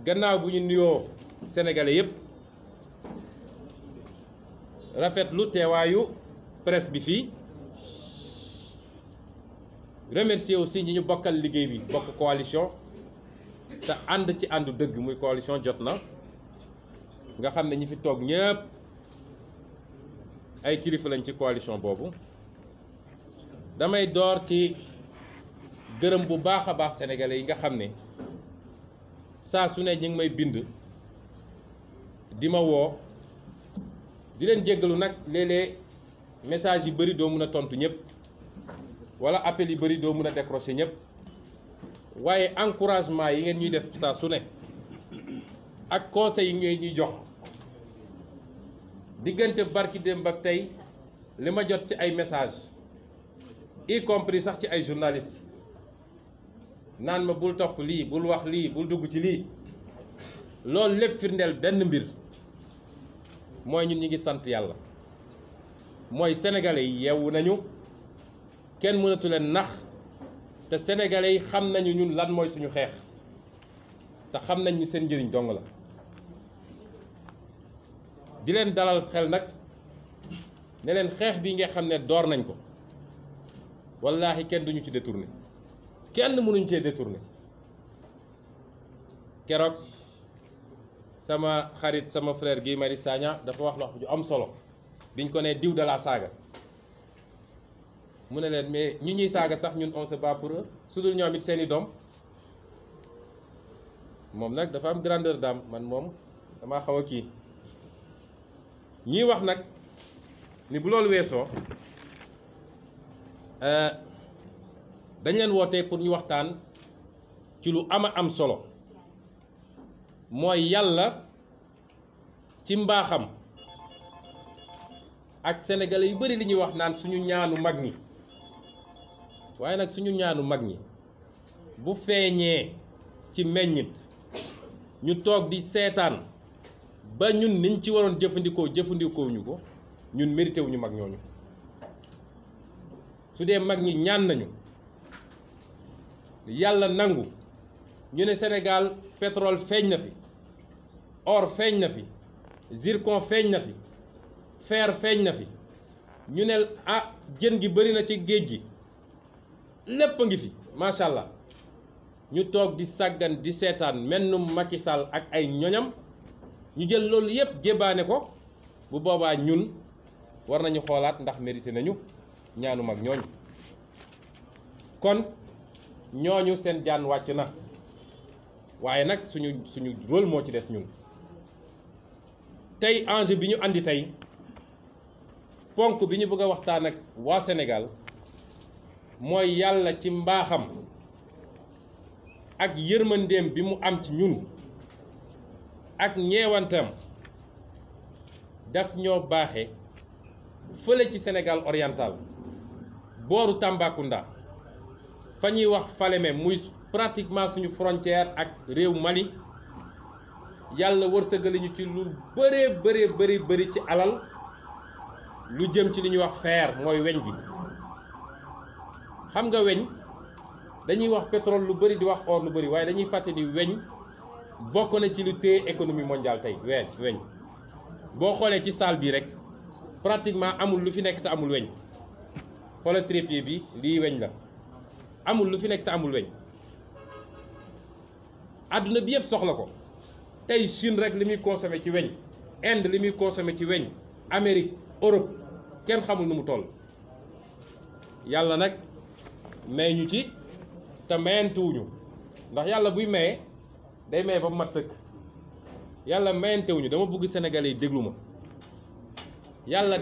Gannaaw bu ñu nuyoo Sénégalais yépp rafetlu teewaayu presse bi fii remercier aussi ñi ñu bokkal liggéey bi bokk coalition te ànd ci àndu dëgg muy coalition jot na nga xam ne ñi fi toog ñëpp ay kilifa lañ ci coalition boobu. Damay door ci gërëm bu baax a baax sénégalais yi nga xam ne saa su ne ñu ngi may bind di ma woo di leen jéggalu nag léeg-léeg message yi bëri doo mun a tontu ñëpp wala appel yi bëri doo mun a décrocher ñëpp waaye encouragement yi ngeen ñuy def saa su ne ak conseil yi ngeen ñuy jox diggante barki démb ak tey li ma jot ci ay message y compris sax ci ay journalistes naan ma bul topp lii bul wax lii bul dugg ci lii loolu lépp firndeel benn mbir mooy ñun ñi ngi sant yàlla mooy sénégalais yi yeewu nañu kenn mënatu leen nax te sénégalais yi xam nañu ñun lan mooy suñu xeex te xam nañ ni seen njëriñ dong la di leen dalal xel nag ne leen xeex bi nga xam ne door nañ ko wallaahi kenn duñu ci détourné kenn mënuñ cee détourné. keroog sama xarit sama frère Guy Marius Sagna dafa wax ju am solo biñ ko ne diw de la saaga mu ne leen mais ñu ñuy saaga sax ñun on se bat pour eux su dul ñoom it seeni doom moom nag dafa am grandeur d'âme man moom damaa xaw a kii ñuy wax nag ni bu loolu weesoo dañ leen wootee pour ñu waxtaan ci lu ama am solo mooy yàlla ci mbaaxam ak sénégalais yu bari li ñuy wax naan suñu ñaanu mag ñi waaye nag suñu ñaanu mag ñi bu feeñee ci meññit ñu toog di seetaan ba ñun niñ ci waroon jëfandikoo ñu ko ñun mérité wuñu mag ñooñu su dee mag ñi ñaan nañu yàlla nangu ñu ne Sénégal pétrole feeñ na fi or feeñ na fi zircon feeñ na fi fer feeñ na fi ñu ne ah jën gi bari na ci géej gi lépp a ngi fi macha allah ñu toog di sàggan di seetaan mennum Macky Sall ak ay ñoñam ñu jël loolu yépp jébaane ko bu boobaa ñun war nañu xoolaat ndax mérité nañu ñaanu mag ñooñu kon ñooñu seen jaan wàcc na waaye nag suñu rôle moo ci des ñun tey enjeu bi ñu andi tey ponk bi ñu bëgg a waxtaan ak waa Sénégal mooy yàlla ci mbaaxam ak yërmandeem bi mu am ci ñun ak ñeewantam daf ñoo baaxe fële ci Sénégal oriental booru Tambacounda fa ñuy wax Falémé muy pratiquement suñu frontière ak réew Mali yàlla wërsëgali ñu ci lu bëri ci alal lu jëm ci li ñuy wax fer mooy weñ bi xam nga weñ dañuy wax pétrole lu bëri di wax or lu bëri waaye dañuy fàtte ni weñ bokk na ci lu téye économie mondiale tey weñ boo xoolee ci salle bi rek pratiquement amul lu fi nekk te amul weñ xoolal trépied bi lii weñ la amul lu fi nekk te amul weñ àdduna bi yëpp soxla ko tey Chine rek li muy consommé ci weñ Inde li muy consommé ci weñ Amérique Europe kenn xamul nu mu toll yàlla nag may ñu ci te mayantuwuñu ndax yàlla buy maye day maye ba mu mat sëkk yàlla mayantewuñu dama bëgg Sénégalais yi déglu ma yàlla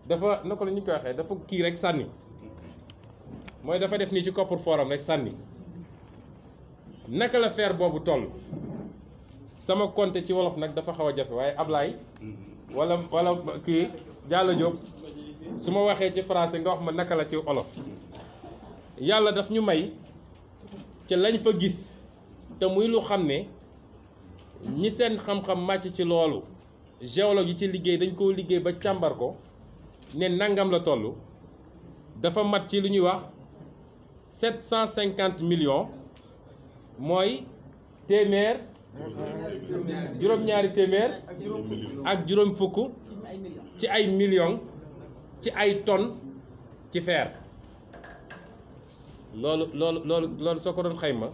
dafa naka la ñu koy waxee dafa kii rek sànni mooy dafa def nii ci coffre-fort rek sànni naka la fer boobu toll sama compte ci wolof nag dafa xaw a jafe waaye Ablaye wala kii Diallo Diop su ma waxee ci français nga wax ma naka la ci olof yàlla daf ñu may ca lañ fa gis te muy lu xam ne ñi seen xam-xam màcc ci loolu géologue yi ci liggéey dañ koo liggéey ba càmbar ko ne nangam la toll dafa mat ci lu ñuy wax 750 millions mooy téeméer juróom-ñaari téeméer ak juróom fukk ci ay millions ci ay tonnes ci fer loolu soo ko doon xayma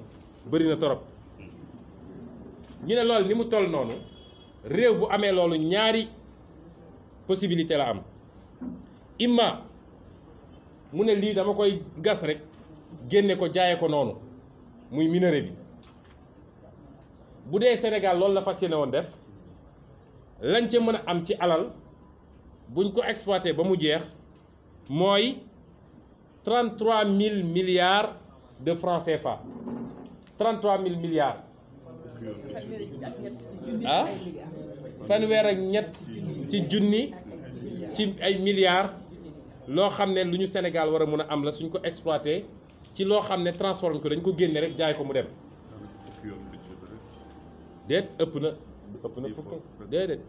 bëri na torop ñu ne loolu ni mu toll noonu réew bu amee loolu ñaari possibilité la am imma mu ne lii dama koy gas rek génne ko jaaye ko noonu muy minerai bi bu dee Sénégal loolu la fas yéene woon def lañ ca mën a am ci alal buñ ko exploité ba mu jeex mooy 33 000 milliards de francs CFA 33 000 milliards ah fanweer ak ñett ci junni ci ay milliards loo xam ne lu ñu Sénégal war a mën a am la suñ ko exploité ci loo xam ne transformé ko dañ ko génne rek jaay ko mu dem déet ëpp na fukk déedéet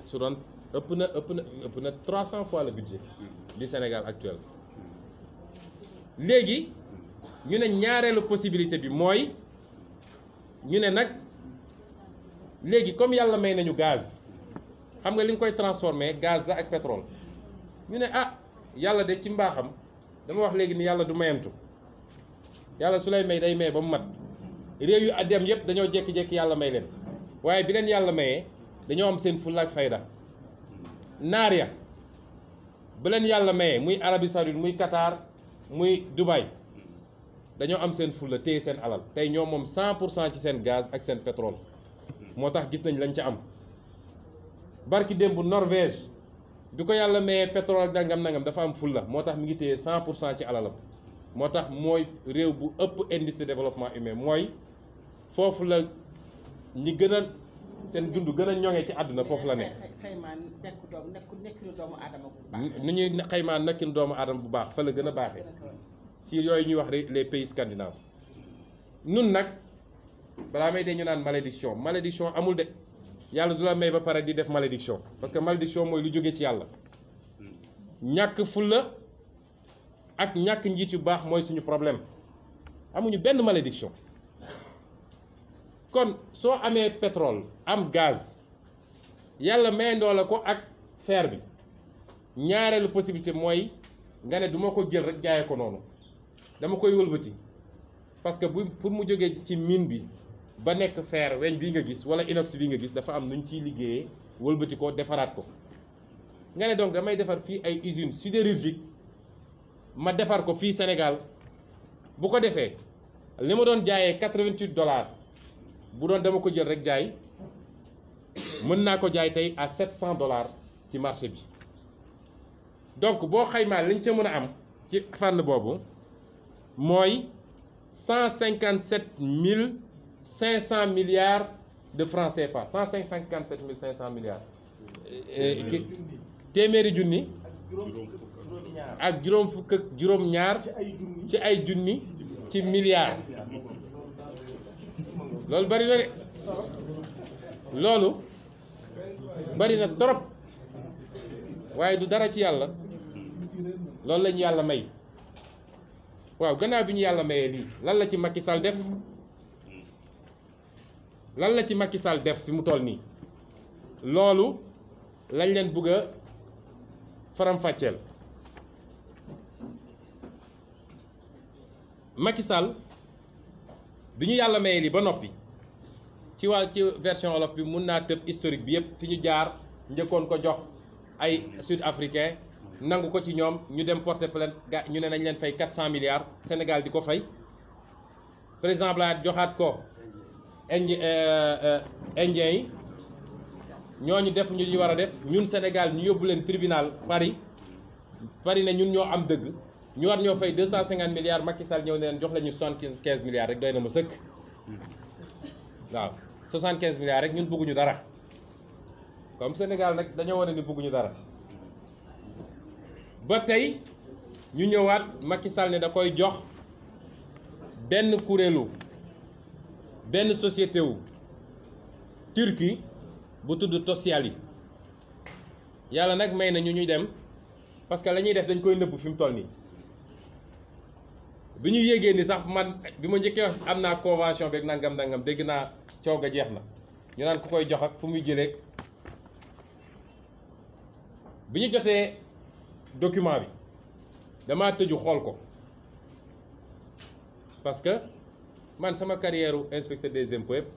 su doon ëpp na 300 fois le budget du Sénégal actuel léegi ñu ne ñaareelu possibilité bi mooy ñu ne nag léegi comme yàlla may nañu gaz xam nga li nga koy transformer gaz la ak pétrole ñu ne ah yàlla de ci mbaaxam dama wax léegi ni yàlla du mayantu yàlla su lay may day may ba mu mat réew yu dem yëpp dañoo jékki-jékki yàlla may leen waaye bi leen yàlla mayee dañoo am seen fulla ak fayda naar ya bu leen yàlla mayee muy Arabie Saoudite muy Qatar muy Dubaï dañoo am seen fulla téye seen alal tey ñoo moom 100% ci seen gaz ak seen pétrole moo tax gis nañ lañ ca am barki démb Norvège bi ko yàlla mayee pétrole nangam dafa am fulla moo tax mi ngi téye 100% ci alalam moo tax mooy réew bu ëpp indice de développement humain mooy foofu la ñi gën a seen dund gën a ñoŋe ci àdduna foofu la nekk. xaymaa nekkinu doomu aadama bu baax. nu ñuy xaymaa nekkinu doomu aadama bu baax fa la gën a baaxee ci yooyu ñuy wax les pays scandinaves nun nag balaa may dee ñu naan malédiction amul de yàlla du la may ba pare di def malédiction parce que malédiction mooy lu jóge ci yàlla ñàkk fulla ak ñàkk njiit yu baax mooy suñu problème amuñu benn malédiction kon soo amee pétrole am gaz yàlla mayandoo la ko ak fer bi ñaareelu possibilité mooy nga ne du ma ko jël rek jaayee ko noonu dama koy wëlbati parce que pour mu jógee ci mine bi ba nekk fer weñ bii nga gis wala inox bii nga gis dafa am nuñ ciy liggéeyee wëlbati ko defaraat ko nga ne donc damay defar fii ay usine sidérurgique ma defar ko fii Sénégal bu ko defee li ma doon jaayee $88 bu doon dama ko jël rek jaay mën naa ko jaay tey à $700 ci marché bi donc boo xaymaa liñ ca mën a am ci fànn boobu mooy 157 milliards de francs CFA 157 500 milliards téeméeri junni ak juróom fukk ak juróom ñaar ci ay junni ci milliards loolu bari na de loolu bari na trop waaye du dara ci yàlla loolu lañu yàlla may waaw gannaaw bi ñu yàlla mayee lii lan la ci Macky Sall def lan la ci Macky Sall def fi mu toll nii loolu lañ leen bëgg a faram-fàcceel Macky Sall bi ñu yàlla mayee lii ba noppi ci version wolof bi mun naa tëb historique bi yëpp fi ñu jaar njëkkoon ko jox ay sud africain nangu ko ci ñoom ñu dem porter plainte ñu ne nañ leen fay 400 milliards Sénégal di ko fay président Blade joxaat ko indien yi ñooñu def ñu li war a def ñun Sénégal ñu yóbbu leen tribunal Paris ne ñun ñoo am dëgg ñu war ñoo fay 250 milliards Macky Sall ñëw ne leen jox la ñu 75 milliards rek doy na ma sëkk waaw 75 milliards rek ñun bëgguñu dara comme Sénégal nag dañoo wane ni bëgguñu dara ba tey ñu ñëwaat Macky Sall ne da koy jox benn kuréelu benn société wu Turquie bu tudd Tosyali yàlla nag may na ñu ñuy dem parce que la ñuy def dañ koy nëbb fi mu toll nii bi ñu yégee ni sax man bi ma njëkkee wax am naa convention beeg nangam dégg naa coow ga jeex na ñu naan ku koy jox ak fu muy jëlee bi ñu jotee document bi damaa tëju xool ko parce que man sama carrière inspecteur des impôts yëpp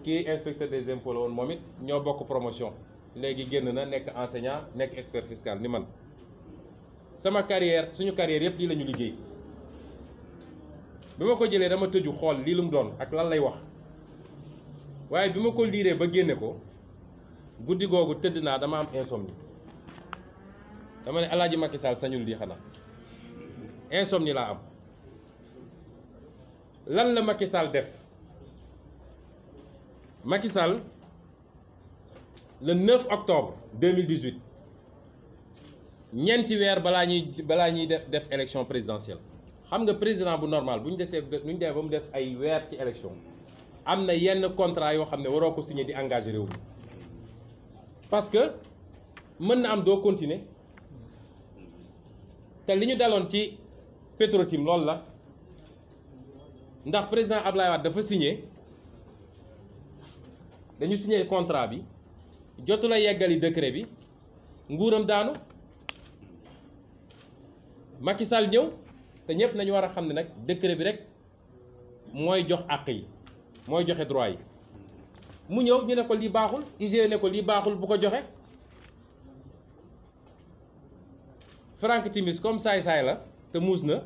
kii inspecteur des impôts la woon moom it ñoo bokk promotion léegi génn na nekk enseignant nekk expert fiscal ni man sama carrière suñu carrière yëpp lii la ñu liggéey bi ma ko jëlee dama tëju xool lii lu mu doon ak lan lay wax waaye bi ma ko liiree ba génne ko guddi googu tëdd naa dama am insomnie dama ne Alaaji Macky Sall sañul lii xanaa insomnie laa am lan la Macky Sall def Macky Sall le 9 octobre 2018 ñeenti weer balaa ñuy def élection présidentielle xam nga président bu normal bu ñu demee ba mu des ay weer ci élection am na yenn contrat yoo xam ne waroo ko signé di engagé réew mi parce que mën na am doo continuer te li ñu daloon ci Petro-Tim loolu la ndax président Ablaye Wade dafa signé dañu signé contrat bi jotu la yeggali décret bi nguuram daanu Macky Sall ñëw te ñëpp nañu war a xam ne nag décret bi rek mooy jox àq yi mooy joxe droit yi mu ñëw ñu ne ko lii baaxul IGE ne ko lii baaxul bu ko joxe Franck Timis comme saay-saay la te muus na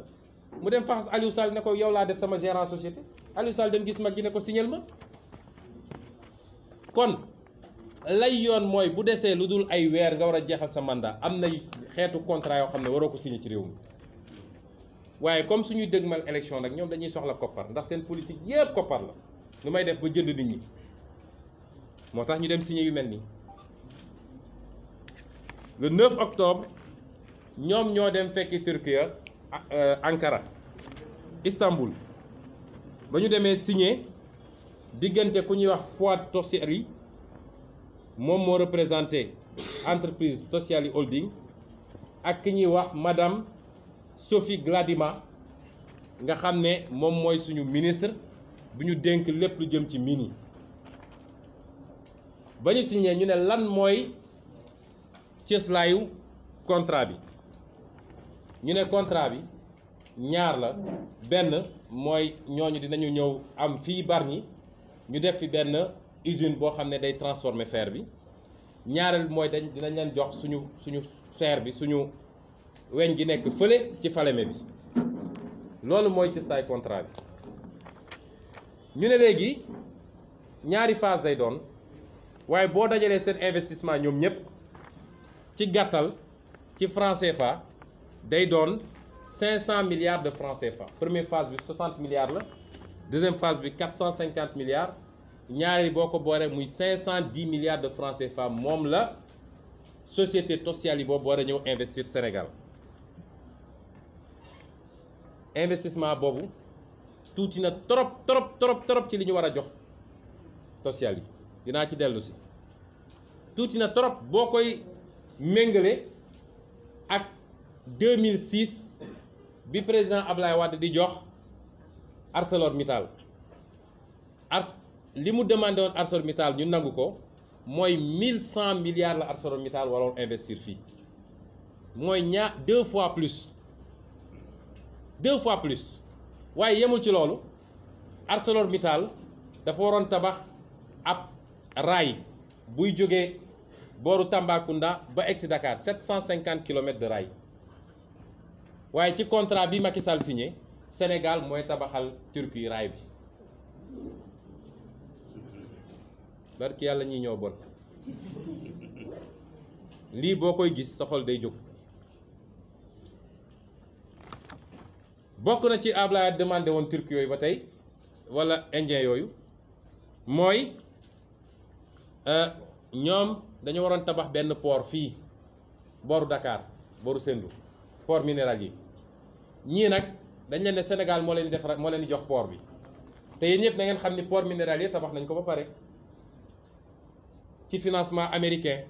mu dem faxas Aliou Sall ne ko yow laa def sama gérant société Aliou Sall dem gis mag ji ne ko signal ma kon lay yoon mooy bu desee lu dul ay weer nga war a jeexal sa mandat am na xeetu contrat yoo xam ne waroo ko signé ci réew mi waaye comme suñuy dëgmal élection nag ñoom dañuy soxla koppar ndax seen politique yépp koppar la nu may def ba jënd nit ñi moo tax ñu dem signé yu mel nii le 9 octobre ñoom ñoo dem fekki Turquie Ankara Istanbul ba ñu demee signé diggante ku ñuy wax Fuat Tosseri moom moo représenté entreprise Tosyali Holding ak ki ñuy wax madame Sophie Gladima nga xam ne moom mooy suñu ministre bu ñu dénk lépp lu jëm ci mine yi ba ñu signé ñu ne lan mooy cëslaayu contrat bi ñu ne contrat bi ñaar la benn mooy ñooñu dinañu ñëw am fii Bargny ñu def fi benn usine boo xam ne day transformer fer bi ñaareel mooy dinañ leen jox suñu fer bi suñu weñ gi nekk fële ci Falémé bi loolu mooy ci saay contrat bi ñu ne léegi ñaari phase day doon waaye boo dajalee seen investissement ñoom ñëpp ci gàttal ci franc CFA day doon 500 milliards de francs CFA première phase bi 60 milliards la deuxième phase bi 450 milliards ñaari boo ko booree muy 510 milliards de francs CFA moom la société Tosyali boobu war a ñëw investir Sénégal investissement boobu tuuti na trop ci li ñu war a jox Tosyali dinaa ci dellu si tuuti na trop boo koy méngale ak 2006 bi président Ablaye Wade di jox ArcelorMittal li mu demandé woon ArcelorMittal ñu nangu ko mooy 1100 milliards la ArcelorMittal waroon investir fii mooy deux fois plus waaye yemul ci loolu ArcelorMittal dafa waroon tabax ab raay buy jógee booru Tambacounda ba egsi Dakar 750 kilomètres de raay waaye ci contrat bi Macky Sall signé Sénégal mooy tabaxal Turquie raay bi barki yàlla ñi ñoo bon lii boo koy gis sa xol day jóg bokk na ci Ablaye demandé woon Turquie yooyu ba tey wala indien yooyu mooy ñoom dañu waroon tabax benn port fii booru Dakar booru Sendou port minéral yi ñii nag dañ leen ne Sénégal moo leen di defar moo leen di jox port bi te yéen ñëpp na ngeen xam ni port minéral yi tabax nañ ko ba pare ci financement américain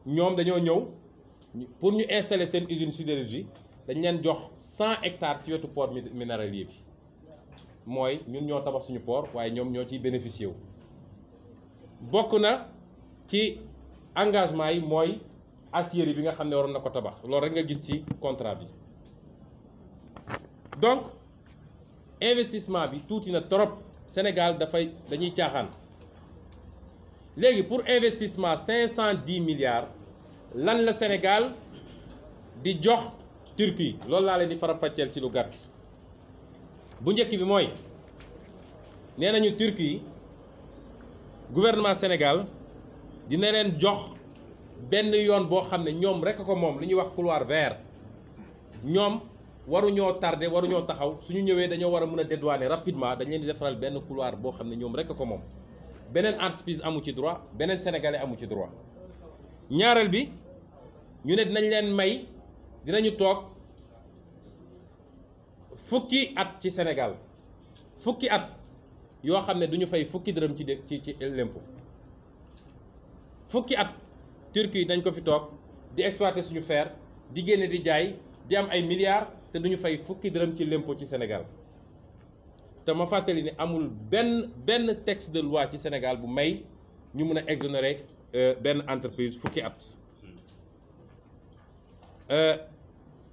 ñoom dañoo ñëw pour ñu installer seen usine sidérurgie dañ leen jox 100 hectares ci wetu port minéralier bi mooy ñun ñoo tabax suñu port waaye ñoom ñoo ciy bénéficier wu. bokk na ci engagement yi mooy aciérie bi nga xam ne waroon na ko tabax loolu rek nga gis ci contrat bi donc investissement bi tuuti na trop Sénégal dañuy caaxaan. léegi pour investissement 510 milliards lan la Sénégal di jox Turquie loolu laa leen di faram-fàcceel ci lu gàtt bu njëkk bi mooy nee nañu Turquie gouvernement Sénégal dina leen jox benn yoon boo xam ne ñoom rek ko moom li ñuy wax couloir vert ñoom waruñoo tardé waruñoo taxaw suñu ñëwee dañoo war a mën a dédouaner rapidement dañ leen di defaral benn couloir boo xam ne ñoom rek ko moom. beneen entreprise amu ci droit beneen sénégalais amu ci droit ñaareel bi ñu ne dinañ leen may dinañu toog fukki at ci Sénégal fukki at yoo xam ne duñu fay fukki dërëm ci l'impôt fukki at Turquie dañ ko fi toog di exploiter suñu fer di génne di jaay di am ay milliards te duñu fay fukki dërëm ci l'impôt ci Sénégal te ma fàttali ne amul benn texte de loi ci Sénégal bu may ñu mën a exonérer benn entreprise fukki at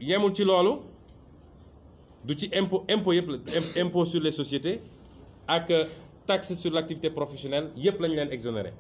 yemul ci loolu du ci impôt yëpp la impôt sur les sociétés ak taxe sur l'activité professionnelle yëpp lañ leen exonérer